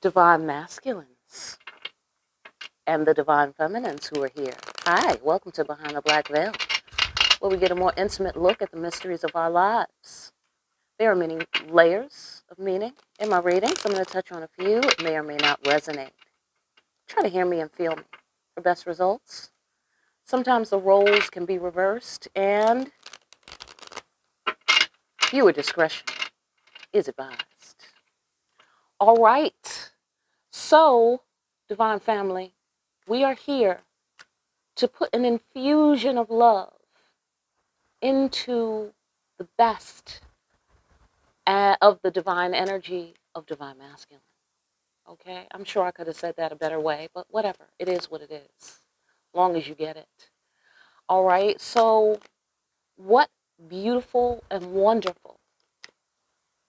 divine masculines and the divine feminines who are here. Hi, welcome to Behind the Black Veil, where we get a more intimate look at the mysteries of our lives. There are many layers of meaning in my readings. I'm going to touch on a few. It may or may not resonate. Try to hear me and feel me for best results. Sometimes the roles can be reversed, and viewer discretion is advised. All right. So, Divine Family, we are here to put an infusion of love into the best of the divine energy of Divine Masculine. Okay? I'm sure I could have said that a better way, but whatever. It is what it is, as long as you get it. All right? So, what beautiful and wonderful,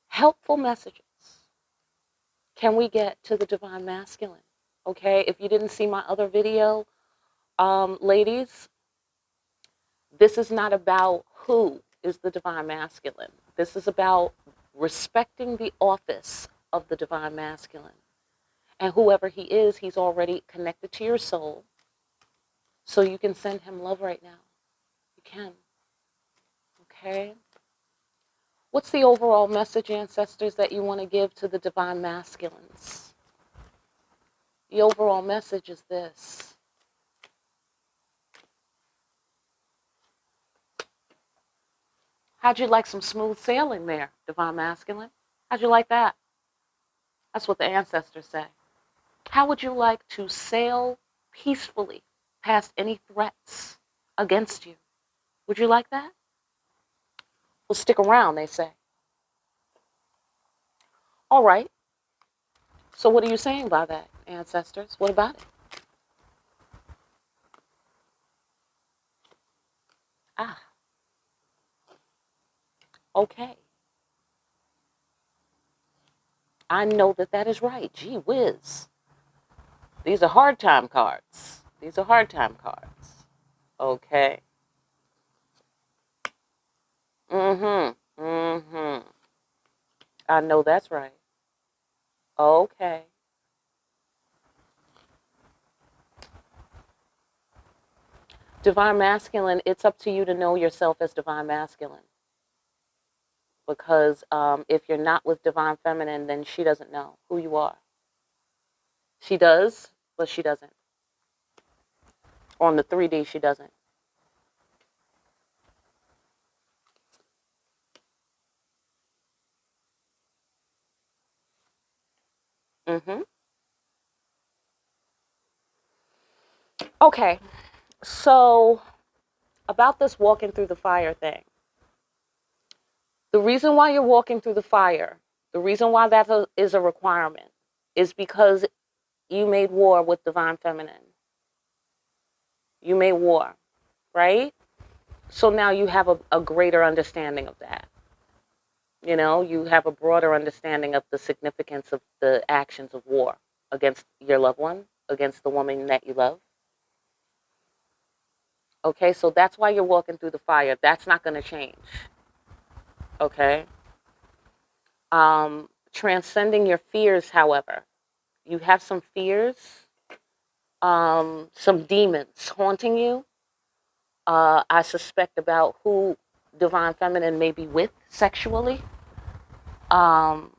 helpful messages can we get to the Divine Masculine? Okay? If you didn't see my other video, ladies, this is not about who is the Divine Masculine. This is about respecting the office of the Divine Masculine. And whoever he is, he's already connected to your soul. So you can send him love right now. You can. Okay? What's the overall message, ancestors, that you want to give to the Divine Masculines? The overall message is this. How'd you like some smooth sailing there, Divine Masculine? How'd you like that? That's what the ancestors say. How would you like to sail peacefully past any threats against you? Would you like that? Well, stick around, they say. All right. So what are you saying by that, ancestors? What about it? Ah. Okay. I know that that is right. Gee whiz. These are hard time cards. These are hard time cards. Okay. Mm-hmm. Mm-hmm. I know that's right. Okay. Divine Masculine, it's up to you to know yourself as Divine Masculine. Because if you're not with Divine Feminine, then she doesn't know who you are. She does, but she doesn't. On the 3D, she doesn't. Mm-hmm. Okay, so about this walking through the fire thing. The reason why you're walking through the fire, the reason why that is a requirement, is because you made war with Divine Feminine. You made war, right? So now you have a greater understanding of that. You know, you have a broader understanding of the significance of the actions of war against your loved one, against the woman that you love. Okay, so that's why you're walking through the fire. That's not going to change. Okay? Transcending your fears, however. You have some fears, some demons haunting you. I suspect about who Divine Feminine may be with sexually. And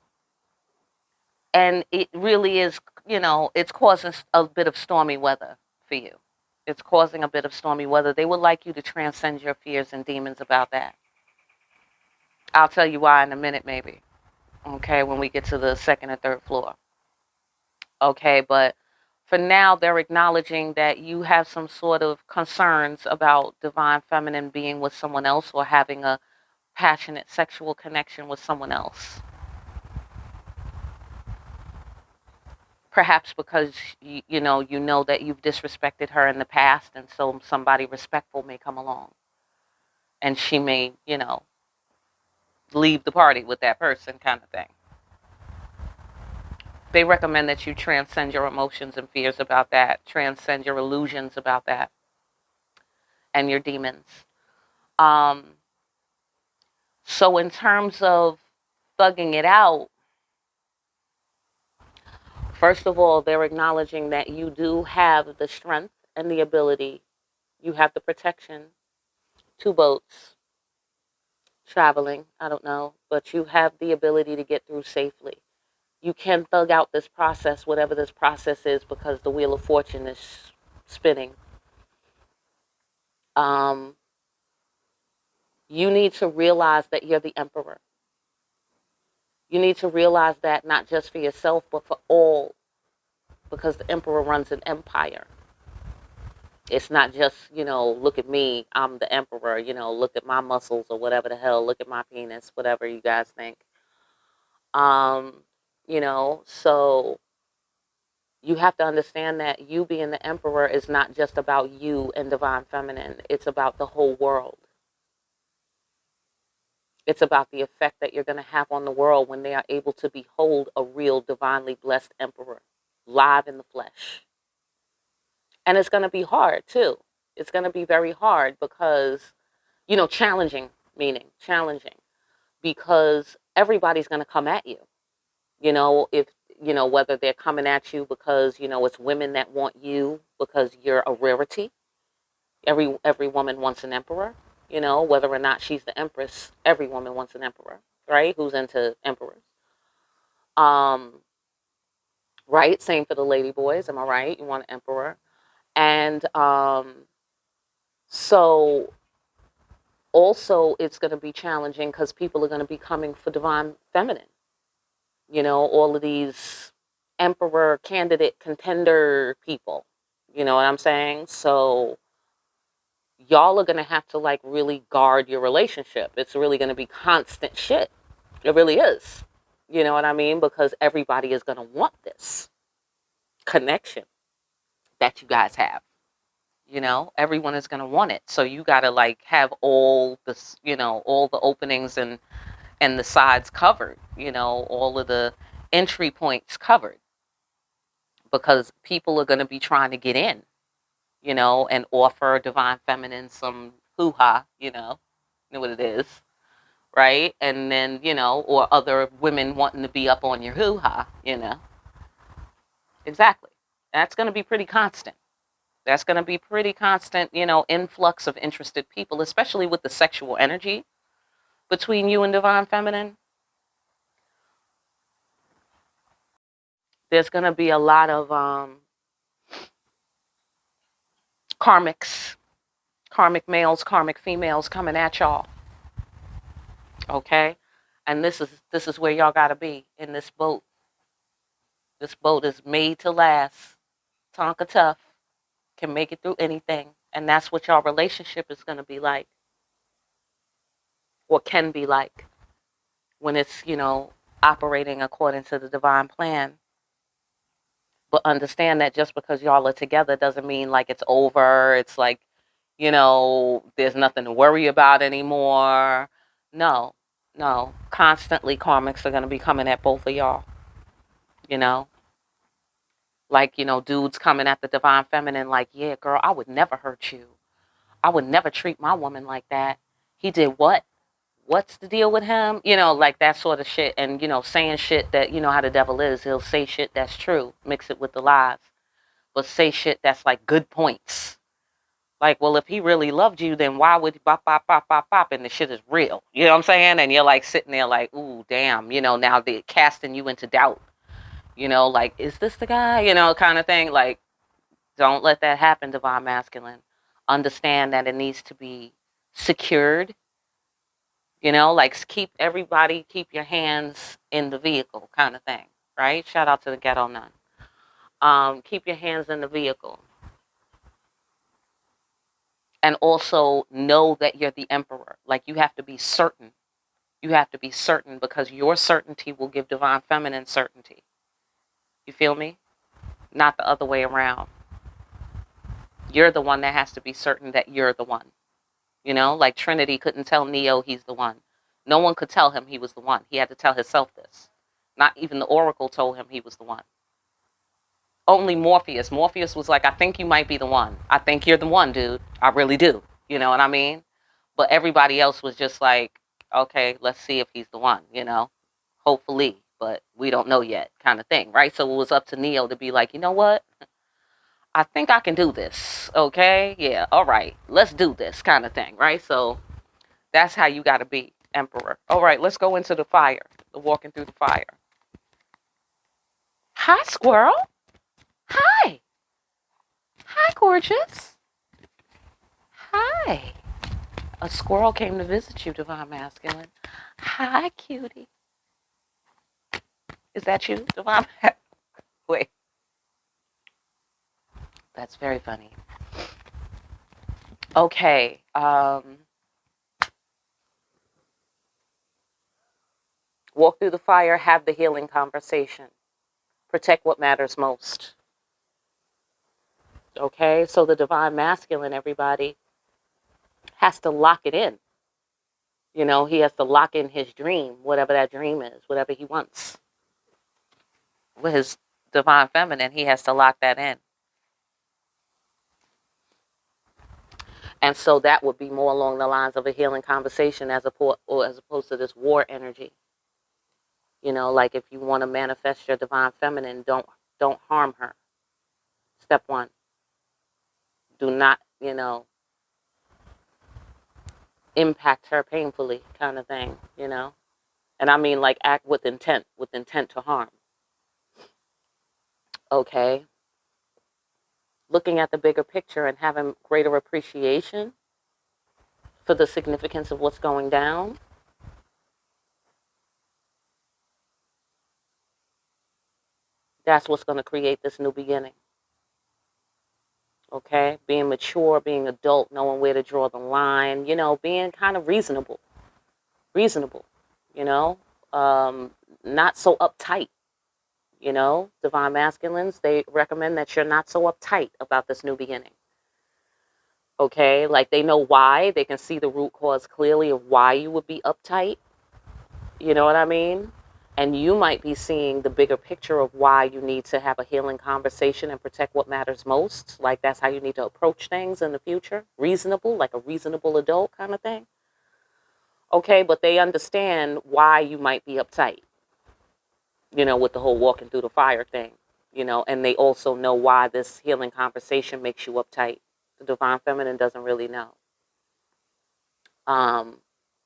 it really is, you know, it's causing a bit of stormy weather for you. It's causing a bit of stormy weather. They would like you to transcend your fears and demons about that. I'll tell you why in a minute, maybe. Okay, when we get to the second and third floor. Okay, but for now, they're acknowledging that you have some sort of concerns about Divine Feminine being with someone else or having a passionate sexual connection with someone else. Perhaps because you know that you've disrespected her in the past, and so somebody respectful may come along, and she may, leave the party with that person, kind of thing. They recommend that you transcend your emotions and fears about that, transcend your illusions about that, and your demons. So in terms of thugging it out, First of all, they're acknowledging that you do have the strength and the ability. You have the protection, 2 boats, traveling, I don't know, but you have the ability to get through safely. You can thug out this process, whatever this process is, because the wheel of fortune is spinning. Um, you need to realize that you're the emperor. You need to realize that not just for yourself, but for all, because the emperor runs an empire. It's not just, look at me, I'm the emperor, look at my muscles or whatever the hell, look at my penis, whatever you guys think. Um, so you have to understand that you being the emperor is not just about you and divine feminine. It's about the whole world. It's about the effect that you're going to have on the world when they are able to behold a real divinely blessed emperor live in the flesh. And it's going to be hard too. It's going to be very hard because, challenging, meaning challenging, because everybody's going to come at you. If, whether they're coming at you because, it's women that want you because you're a rarity. Every woman wants an emperor, whether or not she's the empress, every woman wants an emperor, right? Who's into emperors. Right? Same for the lady boys, am I right? You want an emperor. And so also it's going to be challenging because people are going to be coming for divine feminine. All of these emperor candidate contender people. You know what I'm saying? So y'all are going to have to like really guard your relationship. It's really going to be constant shit. It really is. You know what I mean? Because everybody is going to want this connection that you guys have. Everyone is going to want it. So you got to like have all this, all the openings and the sides covered, all of the entry points covered, because people are going to be trying to get in, and offer divine feminine some hoo-ha, know what it is, right? And then, or other women wanting to be up on your hoo-ha, Exactly. That's going to be pretty constant. That's going to be pretty constant, influx of interested people, especially with the sexual energy between you and divine feminine. There's going to be a lot of karmic males, karmic females coming at y'all. Okay? And this is where y'all got to be in this boat. This boat is made to last. Tonka tough, can make it through anything. And that's what y'all relationship is going to be like, or can be like, when it's, operating according to the divine plan. But understand that just because y'all are together doesn't mean like it's over. It's like, there's nothing to worry about anymore. No, no. Constantly karmics are going to be coming at both of y'all, you know? Like, dudes coming at the divine feminine like, yeah, girl, I would never hurt you. I would never treat my woman like that. He did what? What's the deal with him? Like that sort of shit. And, saying shit that, how the devil is. He'll say shit that's true, mix it with the lies, but say shit that's like good points. Like, well, if he really loved you, then why would bop, bop, bop, bop, bop, and the shit is real. You know what I'm saying? And you're like sitting there like, ooh, damn, now they're casting you into doubt. Like, is this the guy? Kind of thing. Like, don't let that happen, divine masculine. Understand that it needs to be secured. Like keep your hands in the vehicle kind of thing, right? Shout out to the ghetto nun. Keep your hands in the vehicle. And also know that you're the emperor. Like you have to be certain. You have to be certain because your certainty will give divine feminine certainty. You feel me? Not the other way around. You're the one that has to be certain that you're the one. Like Trinity couldn't tell Neo he's the one. No one could tell him he was the one. He had to tell himself this. Not even the Oracle told him he was the one. Only Morpheus. Morpheus was like, I think you might be the one. I think you're the one, dude. I really do. You know what I mean? But everybody else was just like, okay, let's see if he's the one, Hopefully, but we don't know yet, kind of thing, right? So it was up to Neo to be like, you know what? I think I can do this. Okay, yeah, all right, let's do this, kind of thing, right? So that's how you got to be, Emperor. All right, let's go into the fire, the walking through the fire. Hi, squirrel. Hi. Hi, gorgeous. Hi. A squirrel came to visit you, Divine Masculine. Hi, cutie. Is that you, Divine? Wait, that's very funny. Okay. Walk through the fire, have the healing conversation. Protect what matters most. Okay, so the Divine Masculine, everybody, has to lock it in. You know, he has to lock in his dream, whatever that dream is, whatever he wants. With his Divine Feminine, he has to lock that in. And so that would be more along the lines of a healing conversation as opposed to this war energy. You know, like if you want to manifest your Divine Feminine, don't harm her. Step one. Do not, impact her painfully, kind of thing, And I mean like act with intent to harm. Okay. Looking at the bigger picture and having greater appreciation for the significance of what's going down. That's what's going to create this new beginning. Okay? Being mature, being adult, knowing where to draw the line, being kind of reasonable. You know? Not so uptight. Divine Masculines, they recommend that you're not so uptight about this new beginning. Okay? Like they know why. They can see the root cause clearly of why you would be uptight. You know what I mean? And you might be seeing the bigger picture of why you need to have a healing conversation and protect what matters most. Like that's how you need to approach things in the future. Reasonable, like a reasonable adult kind of thing. Okay, but they understand why you might be uptight, with the whole walking through the fire thing, and they also know why this healing conversation makes you uptight. The Divine Feminine doesn't really know.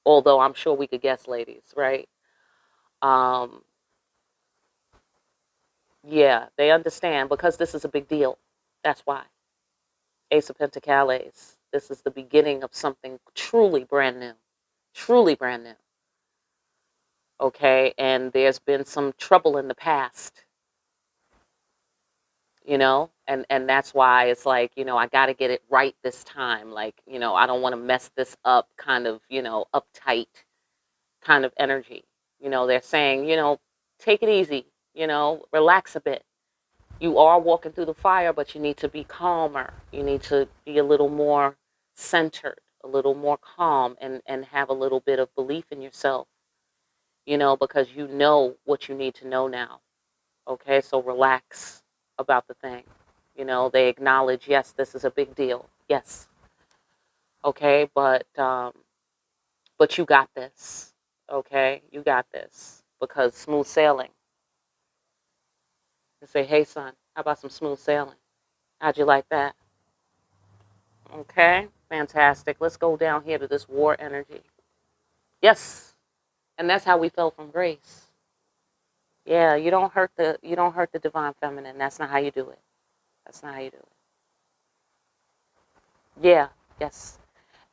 Although I'm sure we could guess, ladies, right? Yeah, they understand because this is a big deal. That's why. Ace of Pentacles. This is the beginning of something truly brand new. Truly brand new. Okay, and there's been some trouble in the past. And that's why it's like, I got to get it right this time. Like, I don't want to mess this up kind of, uptight kind of energy. They're saying, take it easy, relax a bit. You are walking through the fire, but you need to be calmer. You need to be a little more centered, a little more calm, and have a little bit of belief in yourself, because you know what you need to know now. Okay, so relax about the thing. They acknowledge, yes, this is a big deal. Yes. Okay, but you got this. Okay, you got this. Because smooth sailing. They say, hey, son, how about some smooth sailing? How'd you like that? Okay, fantastic. Let's go down here to this war energy. Yes, and that's how we fell from grace. Yeah, you don't hurt the Divine Feminine. That's not how you do it. That's not how you do it. Yeah, yes.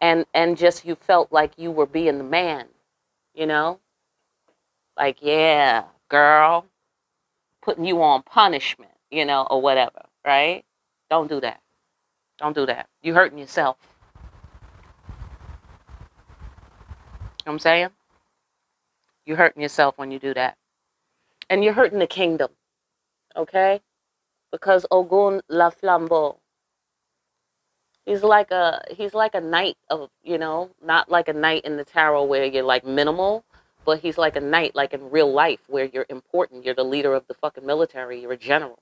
And just you felt like you were being the man, you know? Like, yeah, girl, putting you on punishment, or whatever, right? Don't do that. Don't do that. You hurting yourself. You know what I'm saying? You're hurting yourself when you do that. And you're hurting the kingdom, okay? Because Ogun La Flambeau, he's like a knight of, not like a knight in the tarot where you're like minimal, but he's like a knight like in real life where you're important. You're the leader of the fucking military. You're a general,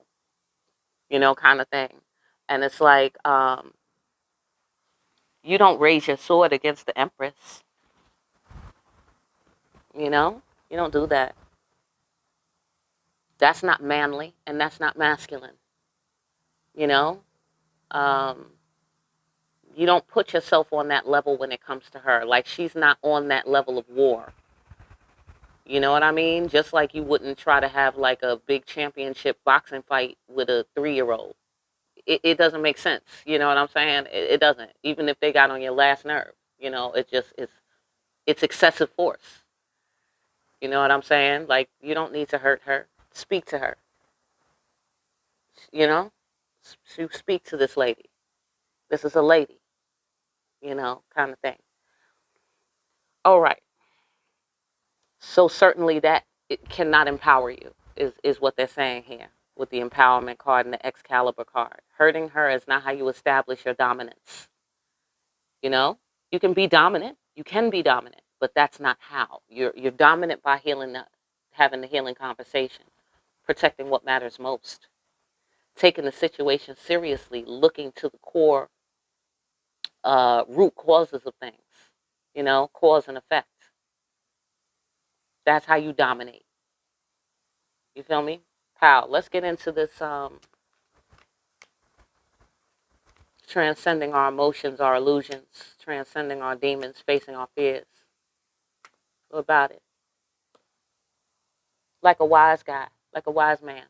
kind of thing. And it's like, you don't raise your sword against the Empress, you know? You don't do that. That's not manly and that's not masculine. You know, um, you don't put yourself on that level when it comes to her. Like, she's not on that level of war. You know what I mean? Just like you wouldn't try to have like a big championship boxing fight with a 3-year-old. It doesn't make sense. You know what I'm saying? It doesn't. Even if they got on your last nerve, you know, it's excessive force. You know what I'm saying? Like, you don't need to hurt her. Speak to her. You know, speak to this lady. This is a lady. You know, kind of thing. All right. So certainly that it cannot empower you is what they're saying here with the empowerment card and the Excalibur card. Hurting her is not how you establish your dominance. You know, you can be dominant. You can be dominant, but that's not how. You're dominant by having the healing conversation, protecting what matters most, taking the situation seriously, looking to the core root causes of things. You know, cause and effect. That's how you dominate. You feel me? Pal, let's get into this transcending our emotions, our illusions, transcending our demons, facing our fears. What about it? Like a wise guy, like a wise man,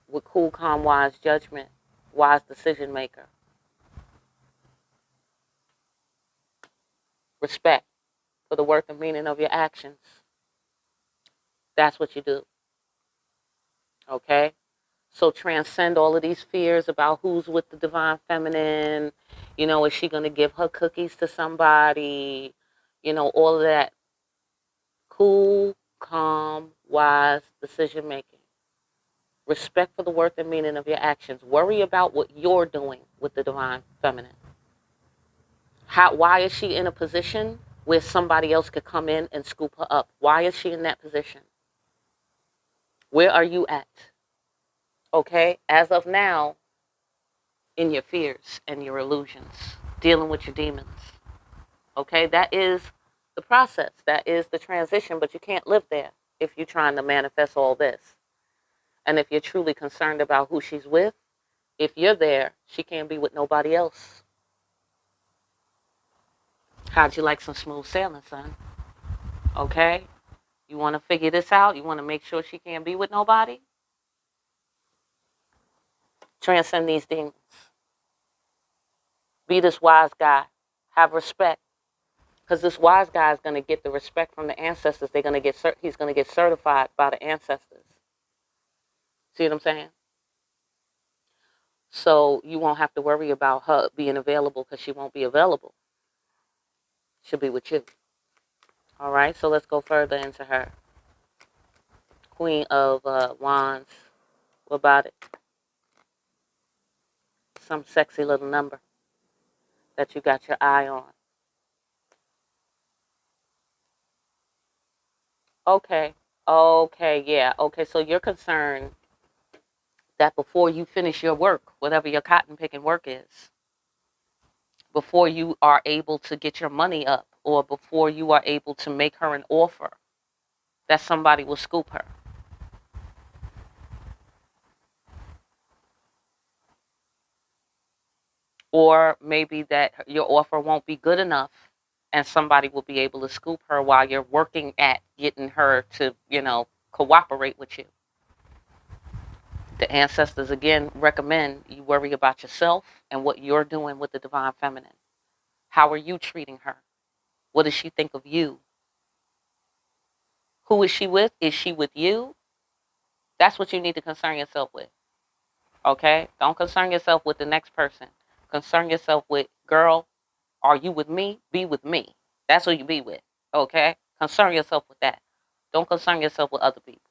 with cool, calm, wise judgment, wise decision maker. Respect for the worth and meaning of your actions. That's what you do. Okay? So transcend all of these fears about who's with the divine feminine. You know, is she going to give her cookies to somebody? You know, all of that. Cool, calm, wise decision making. Respect for the worth and meaning of your actions. Worry about what you're doing with the divine feminine. Why is she in a position where somebody else could come in and scoop her up? Why is she in that position? Where are you at? Okay? As of now, in your fears and your illusions, dealing with your demons. Okay? That is the process. That is the transition, but you can't live there if you're trying to manifest all this. And if you're truly concerned about who she's with, if you're there, she can't be with nobody else. How'd you like some smooth sailing, son? Okay? You want to figure this out? You want to make sure she can't be with nobody? Transcend these demons. Be this wise guy. Have respect. Because this wise guy is going to get the respect from the ancestors. He's going to get certified by the ancestors. See what I'm saying? So you won't have to worry about her being available because she won't be available. She'll be with you. All right, so let's go further into her. Queen of Wands. What about it? Some sexy little number that you got your eye on. Okay. Okay, yeah. Okay, so you're concerned that before you finish your work, whatever your cotton picking work is, before you are able to get your money up or before you are able to make her an offer, that somebody will scoop her. Or maybe that your offer won't be good enough and somebody will be able to scoop her while you're working at getting her to, cooperate with you. The ancestors again recommend you worry about yourself and what you're doing with the divine feminine. How are you treating her? What does she think of you? Who is she with? Is she with you? That's what you need to concern yourself with. Okay? Don't concern yourself with the next person. Concern yourself with, girl, are you with me? Be with me. That's who you be with. Okay? Concern yourself with that. Don't concern yourself with other people.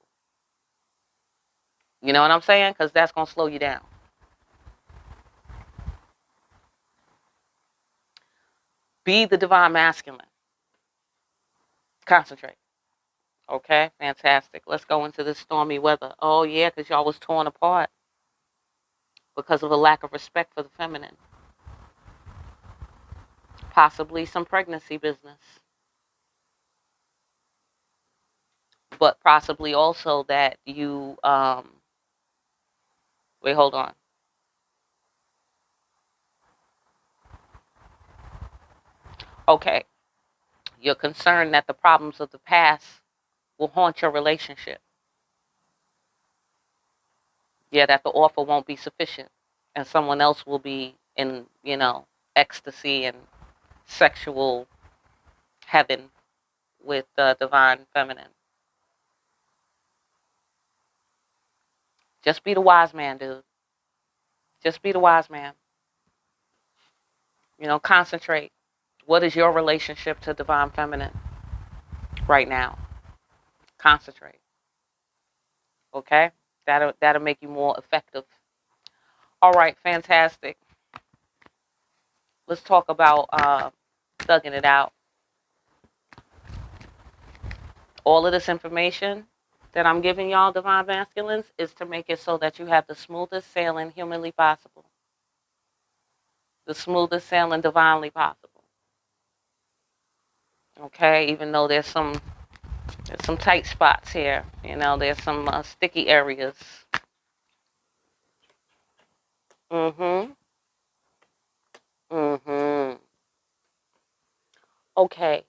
You know what I'm saying? Because that's going to slow you down. Be the divine masculine. Concentrate. Okay? Fantastic. Let's go into this stormy weather. Oh, yeah, because y'all was torn apart because of a lack of respect for the feminine. Possibly some pregnancy business. but possibly also that you, wait, hold on. Okay. You're concerned that the problems of the past will haunt your relationship. Yeah, that the offer won't be sufficient and someone else will be in, ecstasy and sexual heaven with the divine feminine. Just be the wise man, dude. Just be the wise man. Concentrate. What is your relationship to divine feminine right now? Concentrate. Okay? That'll make you more effective. All right, fantastic. Let's talk about thugging it out. All of this information that I'm giving y'all, divine masculines, is to make it so that you have the smoothest sailing humanly possible. The smoothest sailing divinely possible. Okay, even though there's some tight spots here, there's some sticky areas. Mm-hmm. Mm-hmm. Okay.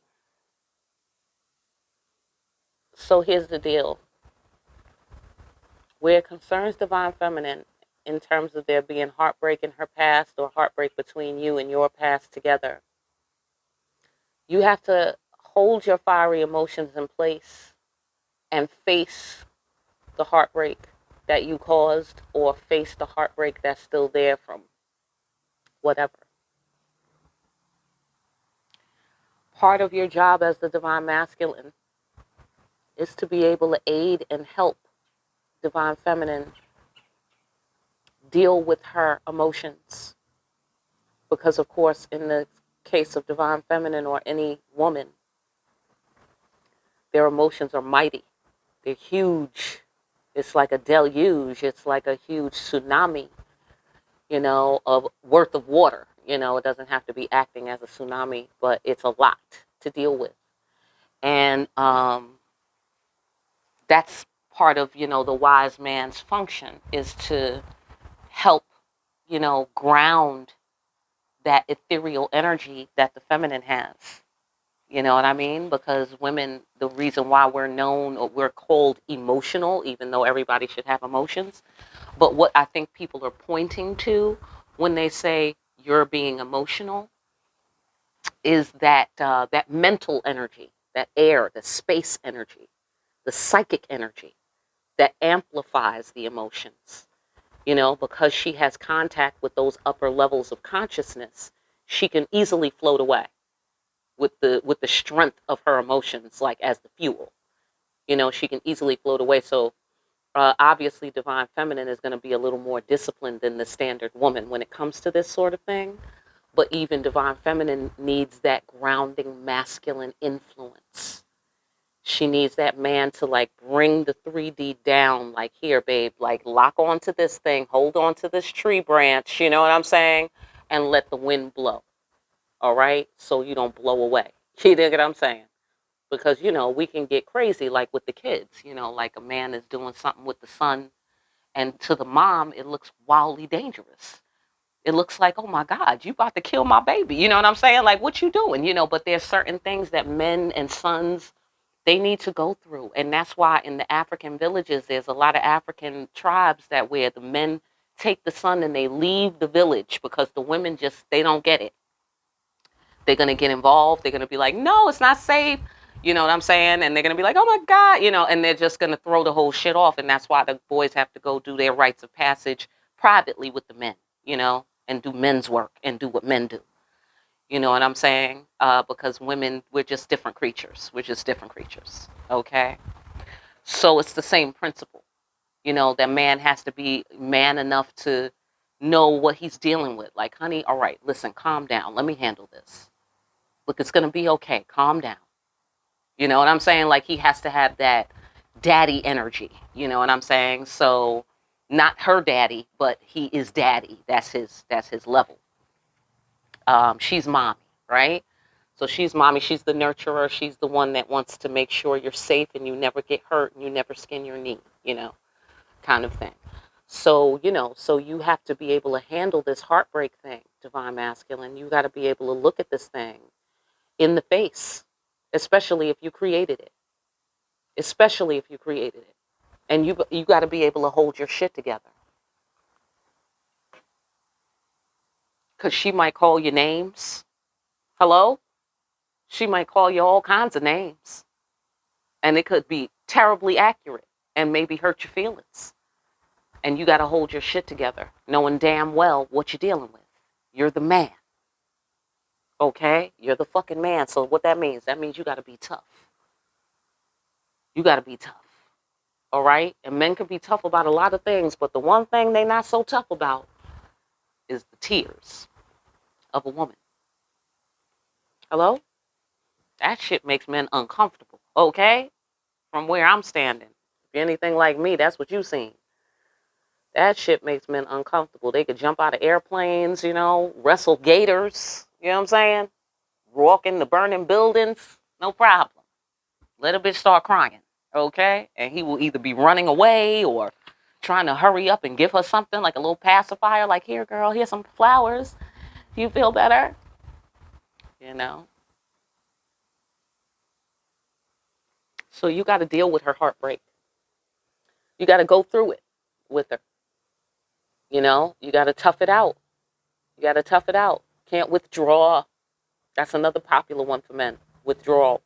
So here's the deal. Where it concerns divine feminine, in terms of there being heartbreak in her past or heartbreak between you and your past together, you have to hold your fiery emotions in place and face the heartbreak that you caused, or face the heartbreak that's still there from whatever. Part of your job as the divine masculine is to be able to aid and help divine feminine deal with her emotions. Because, of course, in the case of divine feminine or any woman, their emotions are mighty. They're huge. It's like a deluge. It's like a huge tsunami, of worth of water. It doesn't have to be acting as a tsunami, but it's a lot to deal with. And that's part of, the wise man's function, is to help, ground that ethereal energy that the feminine has. You know what I mean? Because women, the reason why we're known, or we're called emotional, even though everybody should have emotions, but what I think people are pointing to when they say you're being emotional is that mental energy, that air, the space energy, the psychic energy that amplifies the emotions. Because she has contact with those upper levels of consciousness, she can easily float away with the strength of her emotions, like as the fuel. She can easily float away. So obviously, divine feminine is going to be a little more disciplined than the standard woman when it comes to this sort of thing. But even divine feminine needs that grounding masculine influence. She needs that man to like bring the 3D down, like, here, babe, like lock onto this thing, hold on to this tree branch, you know what I'm saying? And let the wind blow. All right? So you don't blow away. You dig what I'm saying? Because, we can get crazy, like with the kids, like a man is doing something with the son, and to the mom, it looks wildly dangerous. It looks like, oh my God, you about to kill my baby. You know what I'm saying? Like, what you doing? But there's certain things that men and sons, they need to go through. And that's why in the African villages, there's a lot of African tribes that where the men take the son and they leave the village because the women just, they don't get it. They're going to get involved. They're going to be like, no, it's not safe. You know what I'm saying? And they're going to be like, oh my God, and they're just going to throw the whole shit off. And that's why the boys have to go do their rites of passage privately with the men, and do men's work and do what men do. You know what I'm saying? Because women, we're just different creatures. We're just different creatures. Okay? So it's the same principle. That man has to be man enough to know what he's dealing with. Like, honey, all right, listen, calm down. Let me handle this. Look, it's going to be okay. Calm down. You know what I'm saying? Like, he has to have that daddy energy. You know what I'm saying? So, not her daddy, but he is daddy. That's his level. She's mommy, right? So she's mommy. She's the nurturer. She's the one that wants to make sure you're safe and you never get hurt and you never skin your knee, kind of thing. So, so you have to be able to handle this heartbreak thing, divine masculine. You got to be able to look at this thing in the face, especially if you created it. Especially if you created it. And you got to be able to hold your shit together. Because she might call you names. Hello? She might call you all kinds of names. And it could be terribly accurate and maybe hurt your feelings. And you got to hold your shit together, knowing damn well what you're dealing with. You're the man. Okay? You're the fucking man. So what that means you got to be tough. You got to be tough. All right? And men can be tough about a lot of things, but the one thing they not so tough about is the tears of a woman. Hello? That shit makes men uncomfortable. Okay? From where I'm standing. If you're anything like me, that's what you seen. That shit makes men uncomfortable. They could jump out of airplanes, wrestle gators. You know what I'm saying? Walk in the burning buildings. No problem. Let a bitch start crying. Okay? And he will either be running away or trying to hurry up and give her something like a little pacifier. Like, here, girl, here's some flowers. Do you feel better? So you got to deal with her heartbreak. You got to go through it with her. You got to tough it out. You got to tough it out. Can't withdraw. That's another popular one for men. Withdrawal.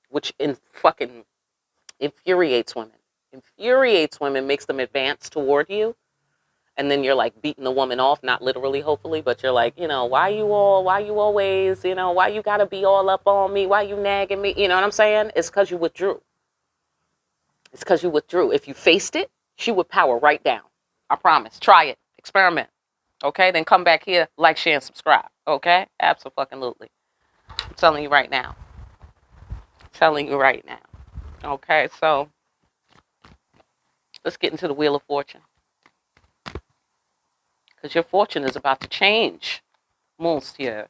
Which fucking infuriates women. Infuriates women, makes them advance toward you. And then you're like beating the woman off, not literally, hopefully, but you're like, why you always, why you got to be all up on me? Why you nagging me? You know what I'm saying? It's because you withdrew. It's because you withdrew. If you faced it, she would power right down. I promise. Try it. Experiment. Okay? Then come back here, like, share, and subscribe. Okay? Absolutely. I'm telling you right now. Okay, so let's get into the Wheel of Fortune. Because your fortune is about to change, monsieur.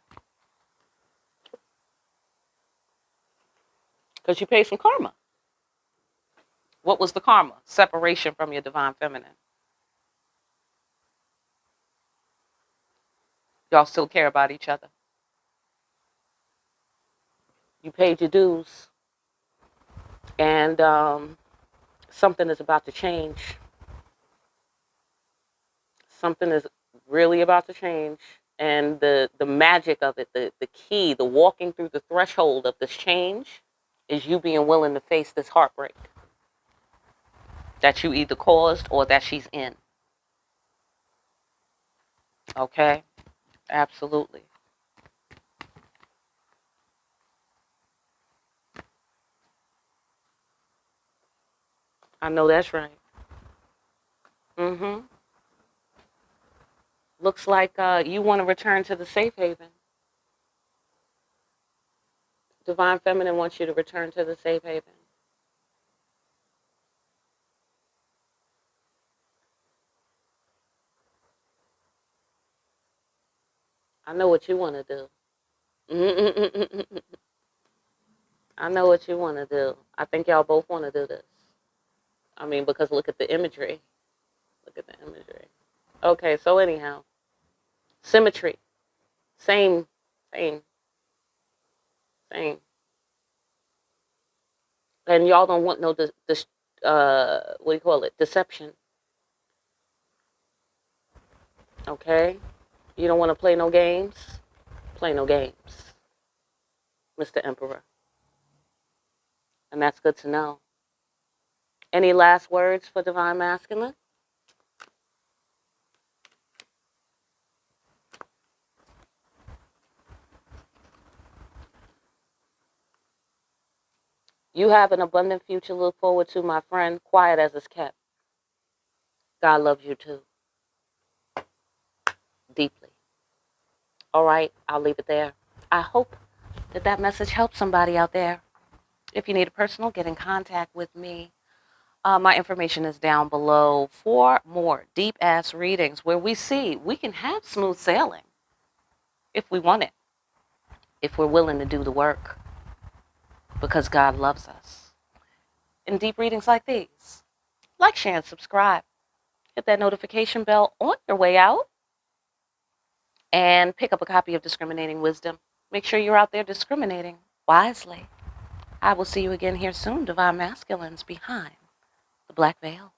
Because you paid some karma. What was the karma? Separation from your divine feminine. Y'all still care about each other. You paid your dues. And something is about to change. Something is really about to change. And the magic of it, the key, the walking through the threshold of this change is you being willing to face this heartbreak that you either caused or that she's in. Okay? Absolutely. I know that's right. Mm-hmm. Looks like you want to return to the safe haven. Divine Feminine wants you to return to the safe haven. I know what you want to do. I know what you want to do. I think y'all both want to do this. I mean, because look at the imagery. Look at the imagery. Okay, so anyhow. Symmetry. Same. And y'all don't want no, what do you call it? Deception. Okay? You don't want to play no games? Play no games, Mr. Emperor. And that's good to know. Any last words for Divine Masculine? You have an abundant future to look forward to, my friend. Quiet as it's kept. God loves you too. Deeply. All right, I'll leave it there. I hope that message helps somebody out there. If you need a personal, get in contact with me. My information is down below for more deep-ass readings where we can have smooth sailing if we want it. if we're willing to do the work, because God loves us. In deep readings like these, like, share, and subscribe. Hit that notification bell on your way out, and pick up a copy of Discriminating Wisdom. Make sure you're out there discriminating wisely. I will see you again here soon, Divine Masculines behind the black veil.